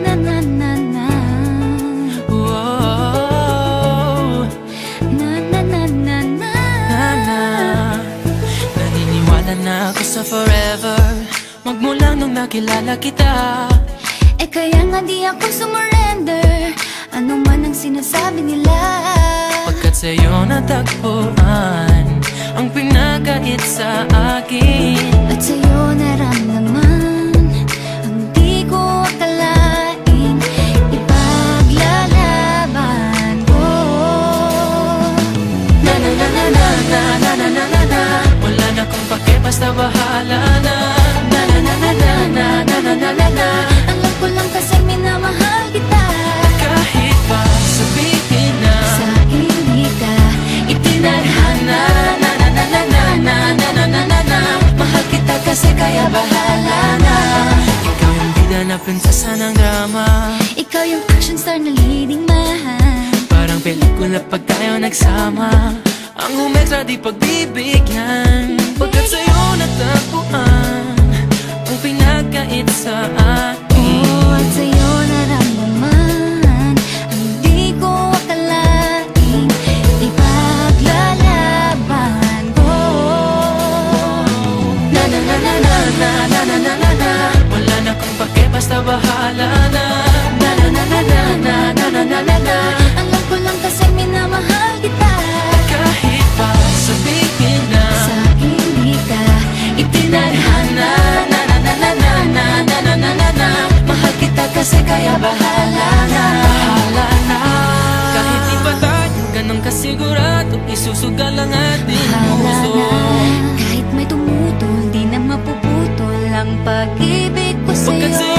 na na na na. Whoa. Na na na na na. Na. Naniniwala na ako sa forever, magmula nung nakilala kita. Eh kaya nga di ako sumurrender, ano man ang sinasabi nila. Pagkat sa'yo natagpuan ang pinagkait sa akin, at sa'yo naramdaman ang di ko akalaing ipaglalaban ko. na na na na na na na na na na na. Wala na kung pake, basta bahala na. Na na na na na na na na na na na. Alam ko lang kasi minamahal kita. Kahit pa sabihin na Sa hindi ka itinadhana. na na na na na na na na na na na. Mahal kita kasi kaya bahala na. Ikaw yung bida na prinsesa ng drama, Ikaw yung action star na leading man. parang pelikula pag tayo nagsama. Ang umektra di pagbibigyan, pagkat sa'yo natagpuan ang pinagkait sa akin. Oh, at sa'yo naramdaman ang di ko akalaing ipaglalaban ko. Na na na na na na na na na na na. Wala na kung pake, basta bahala na. Na na na na na na na na na na na. Alam ko lang kasi minamahal kita. Kahit pa sabihin na Sa hindi ka itinadhana. na na na na na na na na na na na. Mahal kita kasi kaya bahala na. Bahala na. Kahit di pa tayo ganun kasigurado, isusugal ang ating Bahala puso. na. Kahit may tumutol, di na mapuputol ang pag-ibig ko Pagkat sa'yo.